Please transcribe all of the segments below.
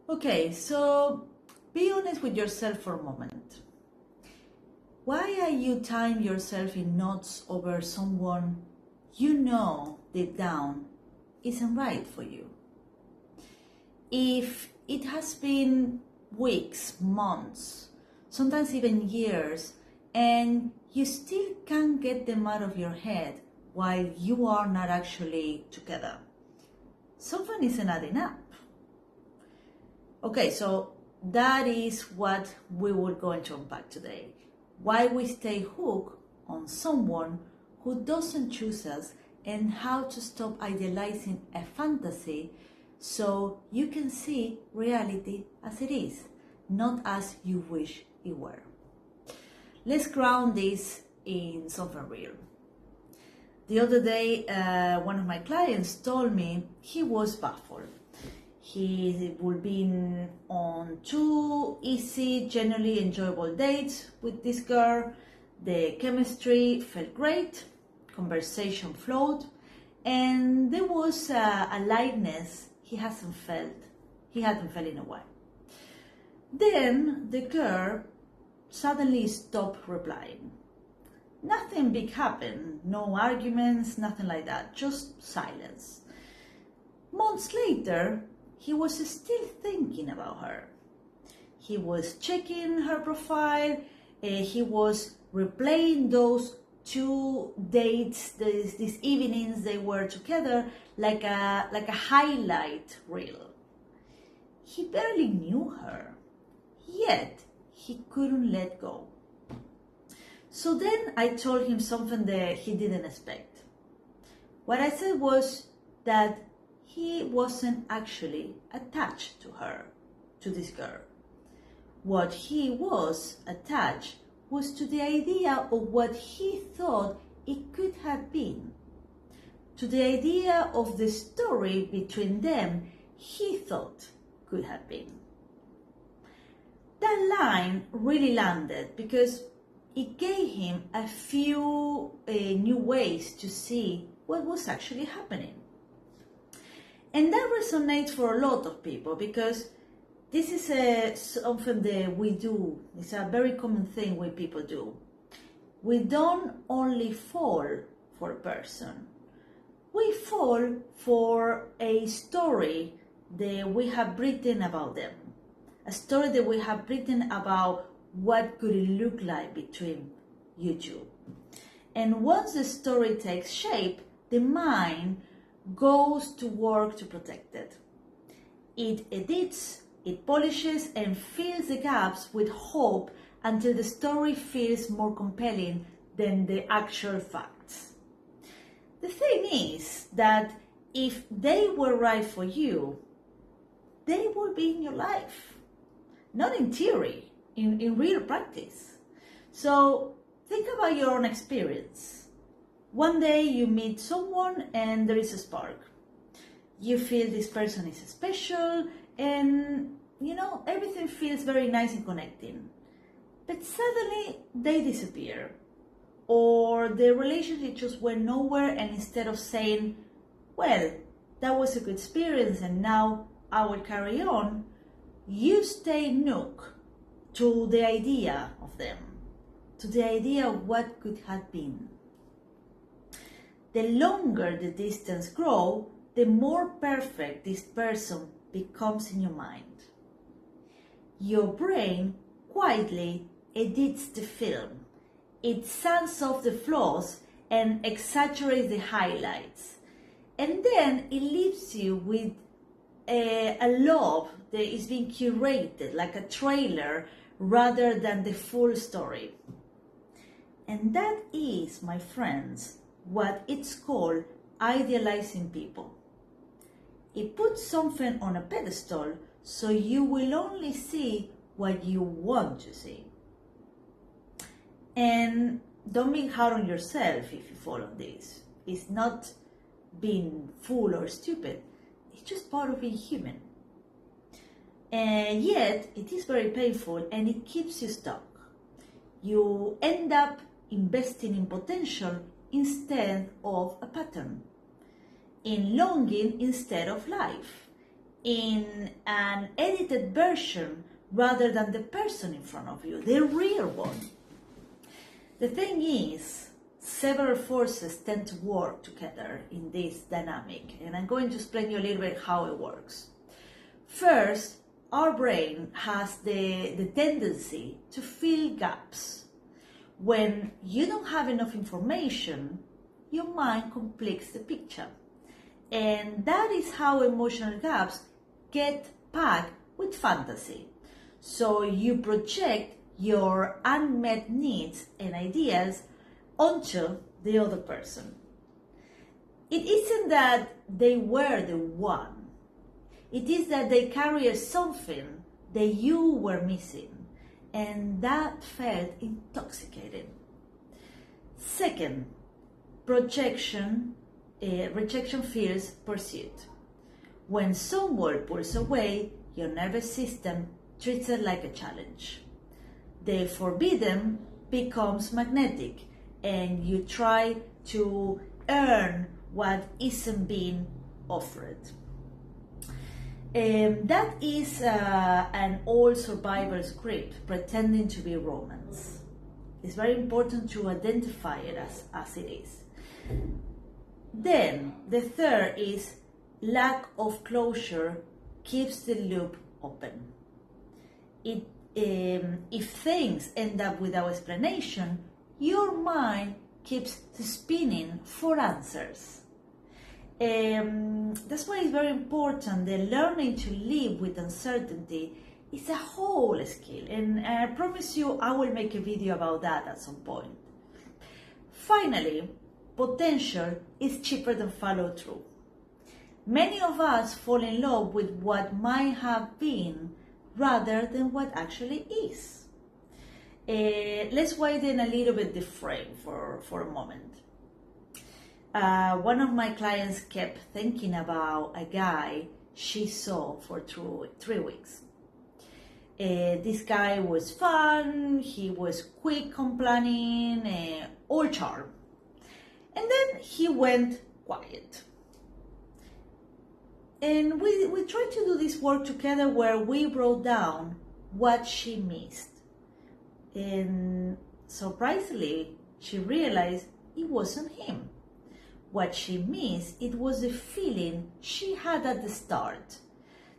Okay, so be honest with yourself for a moment. Why are you tying yourself in knots over someone you know deep down isn't right for you? If it has been weeks, months, sometimes even years, and you still can't get them out of your head while you are not actually together, something isn't adding up. Okay, so that is what we were going to unpack today. Why we stay hooked on someone who doesn't choose us, and how to stop idealizing a fantasy so you can see reality as it is, not as you wish it were. Let's ground this in something real. The other day, one of my clients told me he was baffled. He would been on 2 easy, generally enjoyable dates with this girl. The chemistry felt great, conversation flowed, and there was a lightness he hadn't felt in a while. Then the girl suddenly stopped replying. Nothing big happened, no arguments, nothing like that, just silence. Months later, he was still thinking about her. He was checking her profile, he was replaying those 2 dates, these evenings they were together, like a highlight reel. He barely knew her, yet he couldn't let go. So then I told him something that he didn't expect. What I said was that he wasn't actually attached to her, to this girl. What he was attached was to the idea of what he thought it could have been, to the idea of the story between them he thought could have been. That line really landed because it gave him a few new ways to see what was actually happening. And that resonates for a lot of people because this is something that we do. It's a very common thing we people do. We don't only fall for a person. We fall for a story that we have written about them. A story that we have written about what could it look like between you two. And once the story takes shape, the mind goes to work to protect it. It edits, it polishes, and fills the gaps with hope until the story feels more compelling than the actual facts. The thing is that if they were right for you, they will be in your life. Not in theory, in real practice. So think about your own experience. One day you meet someone and there is a spark. You feel this person is special and everything feels very nice and connecting. But suddenly they disappear. Or the relationship just went nowhere, and instead of saying, well, that was a good experience and now I will carry on, you stay nook to the idea of them, to the idea of what could have been. The longer the distance grows, the more perfect this person becomes in your mind. Your brain quietly edits the film. It sands off the flaws and exaggerates the highlights. And then it leaves you with a love that is being curated like a trailer rather than the full story. And that is, my friends, what it's called idealizing people. It puts something on a pedestal so you will only see what you want to see. And don't be hard on yourself if you fall on this. It's not being fool or stupid. It's just part of being human. And yet, it is very painful and it keeps you stuck. You end up investing in potential instead of a pattern, in longing instead of life, in an edited version rather than the person in front of you, the real one. The thing is, several forces tend to work together in this dynamic, and I'm going to explain you a little bit how it works. First, our brain has the tendency to fill gaps. When you don't have enough information, your mind completes the picture. And that is how emotional gaps get packed with fantasy. So you project your unmet needs and ideas onto the other person. It isn't that they were the one. It is that they carry something that you were missing, and that felt intoxicating. Second, rejection fears pursuit. When someone pulls away, your nervous system treats it like a challenge. The forbidden becomes magnetic, and you try to earn what isn't being offered. That is an old survival script pretending to be romance. It's very important to identify it as it is. Then the third is lack of closure keeps the loop open. If things end up without explanation, your mind keeps spinning for answers. That's why it's very important that learning to live with uncertainty is a whole skill, and I promise you I will make a video about that at some point. Finally, potential is cheaper than follow through. Many of us fall in love with what might have been rather than what actually is. Let's widen a little bit the frame for a moment. One of my clients kept thinking about a guy she saw for 3 weeks. This guy was fun, he was quick on planning, all charm. And then he went quiet. And we tried to do this work together where we wrote down what she missed. And surprisingly, she realized it wasn't him. What she missed, it was the feeling she had at the start.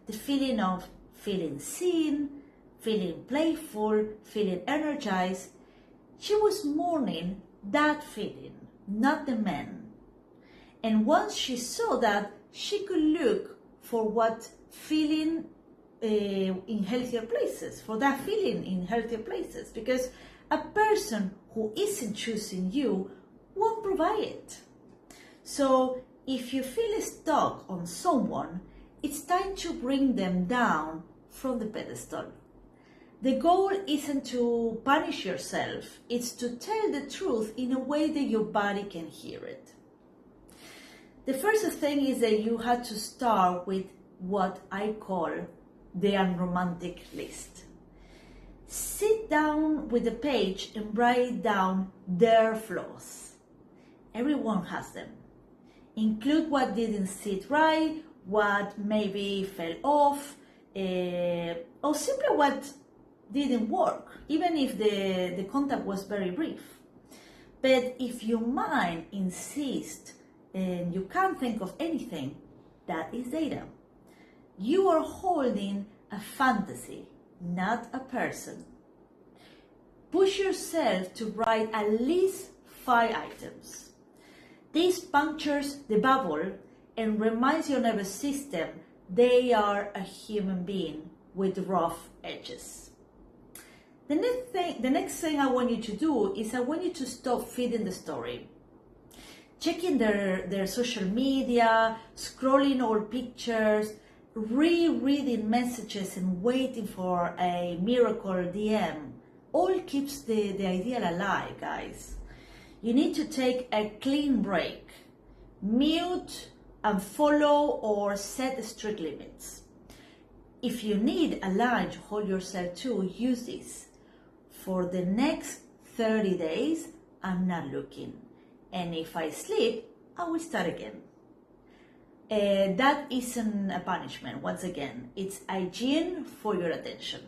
The feeling of feeling seen, feeling playful, feeling energized. She was mourning that feeling, not the man. And once she saw that, she could look for what feeling in healthier places, for that feeling in healthier places, because a person who isn't choosing you won't provide it. So if you feel stuck on someone, it's time to bring them down from the pedestal. The goal isn't to punish yourself, it's to tell the truth in a way that your body can hear it. The first thing is that you have to start with what I call the unromantic list. Sit down with a page and write down their flaws. Everyone has them. Include what didn't sit right, what maybe fell off, or simply what didn't work, even if the contact was very brief. But if your mind insists and you can't think of anything, that is data. You are holding a fantasy, not a person. Push yourself to write at least 5 items. This punctures the bubble and reminds your nervous system they are a human being with rough edges. The next thing I want you to do is I want you to stop feeding the story. Checking their social media, scrolling old pictures, rereading messages and waiting for a miracle DM all keeps the ideal alive, guys. You need to take a clean break. Mute, unfollow, or set strict limits. If you need a line to hold yourself to, use this. For the next 30 days, I'm not looking. And if I sleep, I will start again. that isn't a punishment. Once again, it's hygiene for your attention.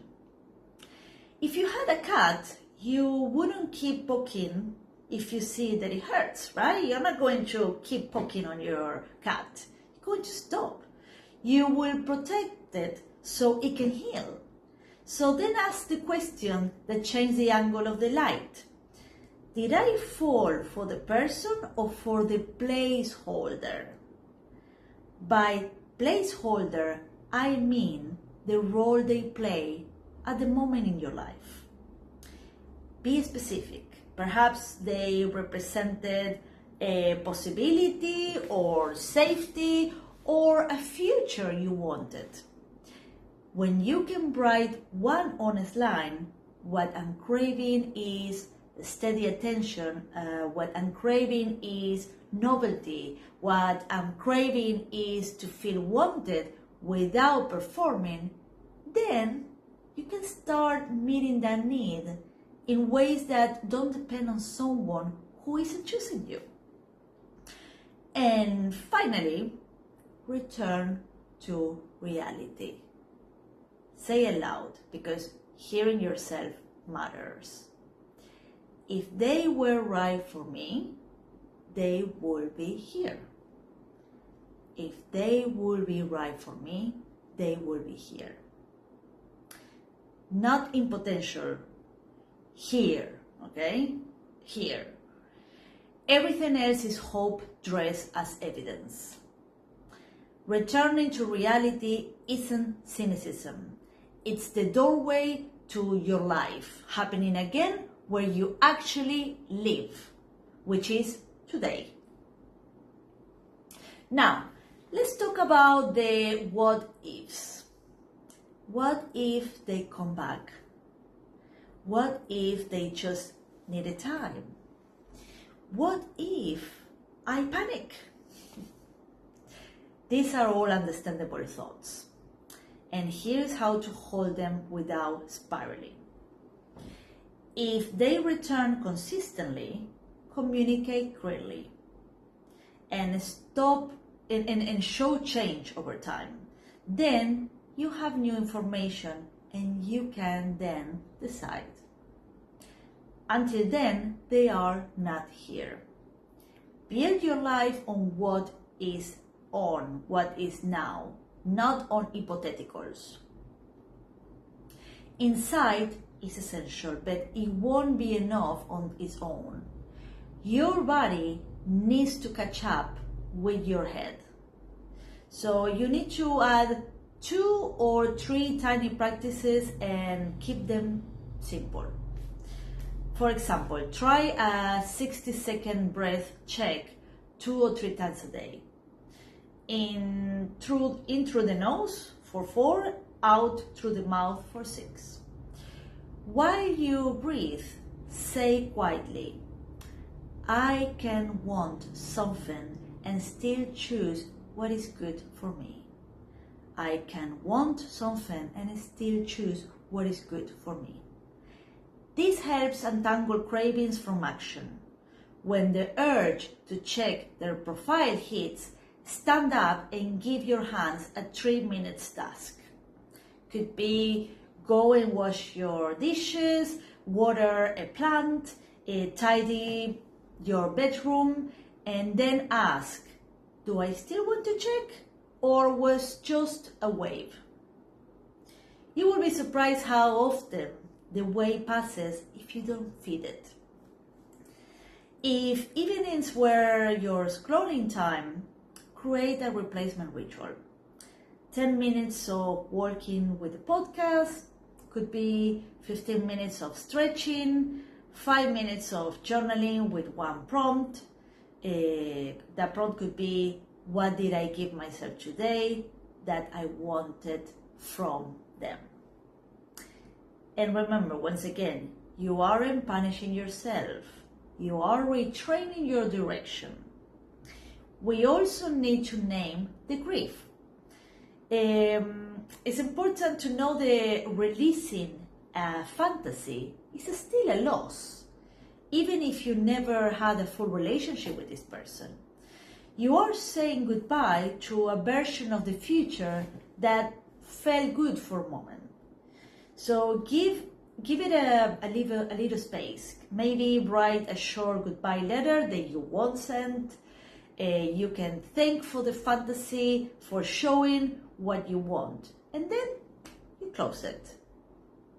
If you had a cat, you wouldn't keep poking if you see that it hurts, right? You're not going to keep poking on your cat. You're going to stop. You will protect it so it can heal. So then ask the question that changes the angle of the light. Did I fall for the person or for the placeholder? By placeholder, I mean the role they play at the moment in your life. Be specific. Perhaps they represented a possibility or safety or a future you wanted. When you can write one honest line, what I'm craving is steady attention, what I'm craving is novelty, what I'm craving is to feel wanted without performing, then you can start meeting that need in ways that don't depend on someone who isn't choosing you. And finally, return to reality. Say it loud, because hearing yourself matters. If they were right for me, they would be here. If they would be right for me, they would be here. Not in potential, here, okay? Here. Everything else is hope dressed as evidence. Returning to reality isn't cynicism. It's the doorway to your life happening again where you actually live, which is today. Now, let's talk about the what ifs. What if they come back? What if they just needed time? What if I panic? These are all understandable thoughts. And here's how to hold them without spiraling. If they return consistently, communicate clearly and stop and show change over time. Then you have new information and you can then decide. Until then, they are not here. Build your life on what is now, not on hypotheticals. Insight is essential, but it won't be enough on its own. Your body needs to catch up with your head. So you need to add 2 or 3 tiny practices and keep them simple. For example, try a 60-second breath check 2 or 3 times a day. In through the nose for 4, out through the mouth for 6. While you breathe, say quietly, I can want something and still choose what is good for me. I can want something and still choose what is good for me. This helps untangle cravings from action. When the urge to check their profile hits, stand up and give your hands a 3-minute task. Could be go and wash your dishes, water a plant, tidy your bedroom, and then ask, do I still want to check or was just a wave? You will be surprised how often the wave passes if you don't feed it. If evenings were your scrolling time, create a replacement ritual. 10 minutes of walking with a podcast, could be 15 minutes of stretching, 5 minutes of journaling with one prompt. That prompt could be, what did I give myself today that I wanted from them? And remember, once again, you aren't punishing yourself. You are retraining your direction. We also need to name the grief. It's important to know that releasing a fantasy is still a loss, even if you never had a full relationship with this person. You are saying goodbye to a version of the future that felt good for a moment. So give it a little space. Maybe write a short goodbye letter that you won't send. You can thank for the fantasy, for showing what you want, and then you close it.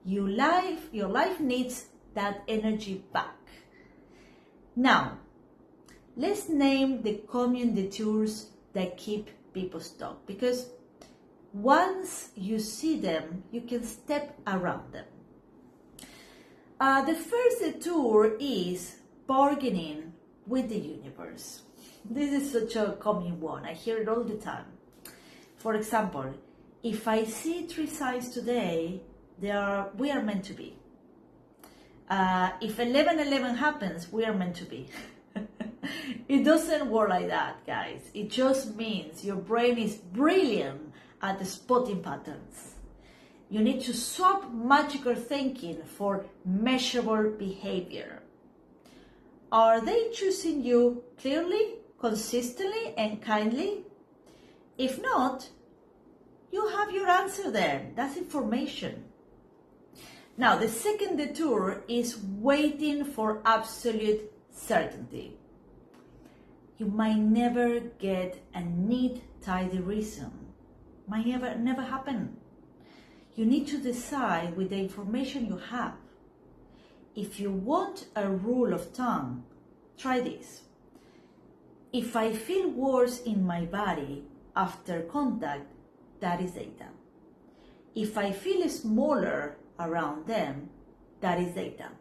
Your life needs that energy back. Now, let's name the common detours that keep people stuck, because once you see them, you can step around them. The first detour is bargaining with the universe. This is such a common one. I hear it all the time. For example, if I see 3 signs today, we are meant to be. If 11:11 happens, we are meant to be. It doesn't work like that, guys. It just means your brain is brilliant at spotting patterns. You need to swap magical thinking for measurable behavior. Are they choosing you clearly, consistently, and kindly? If not, you have your answer there. That's information. Now, the second detour is waiting for absolute certainty. You might never get a neat, tidy reason. Might never happen. You need to decide with the information you have. If you want a rule of thumb, try this. If I feel worse in my body after contact, that is data. If I feel smaller around them, that is data.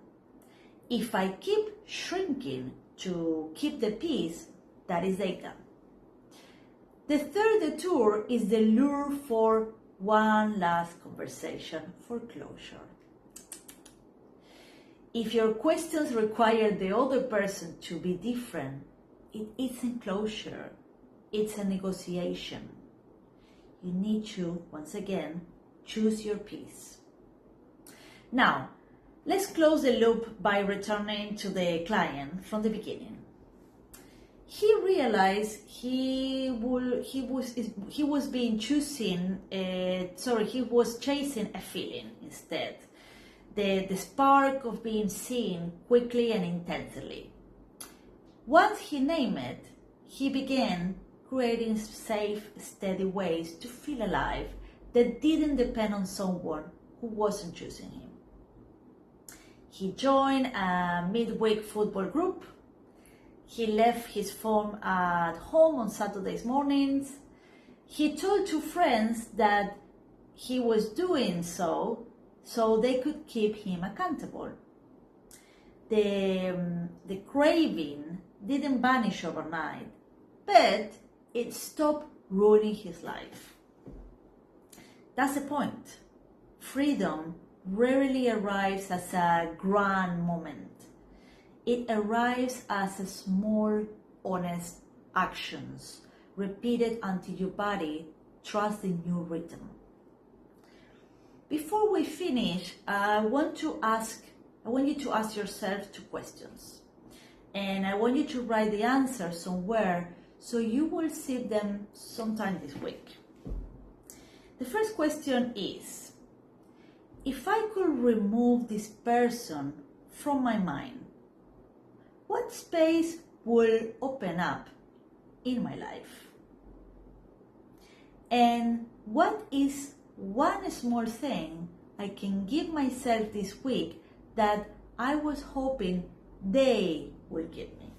If I keep shrinking to keep the peace, that is data. The third detour is the lure for one last conversation for closure. If your questions require the other person to be different, it isn't closure, it's a negotiation. You need to, once again, choose your peace. Now, let's close the loop by returning to the client from the beginning. He realized he was chasing a feeling instead. The spark of being seen quickly and intensely. Once he named it, he began creating safe, steady ways to feel alive that didn't depend on someone who wasn't choosing him. He joined a midweek football group. He left his phone at home on Saturdays mornings. He told 2 friends that he was doing so they could keep him accountable. The craving didn't vanish overnight, but it stopped ruining his life. That's the point. Freedom rarely arrives as a grand moment. It arrives as a small, honest actions, repeated until your body trusts the new rhythm. Before we finish, I want you to ask yourself 2 questions. And I want you to write the answers somewhere so you will see them sometime this week. The first question is, if I could remove this person from my mind, what space will open up in my life? And what is one small thing I can give myself this week that I was hoping they will give me?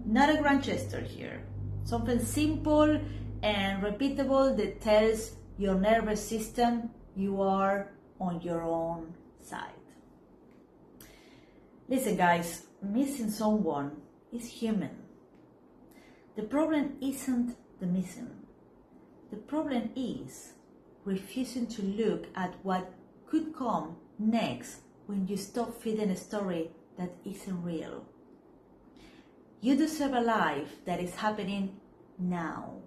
Not a grand gesture here. Something simple and repeatable that tells your nervous system you are on your own side. Listen, guys, missing someone is human. The problem isn't the missing. The problem is refusing to look at what could come next when you stop feeding a story that isn't real. You deserve a life that is happening now,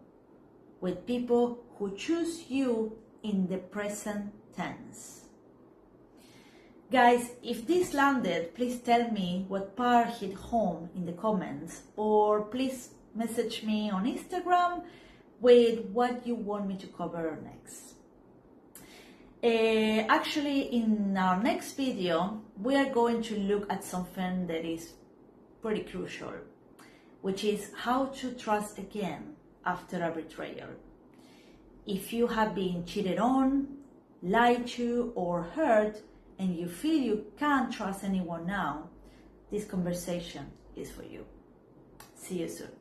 with people who choose you in the present tense. Guys, if this landed, please tell me what part hit home in the comments, or please message me on Instagram with what you want me to cover next. Actually, in our next video, we are going to look at something that is pretty crucial, which is how to trust again after a betrayal. If you have been cheated on, lied to, or hurt, and you feel you can't trust anyone now, this conversation is for you. See you soon.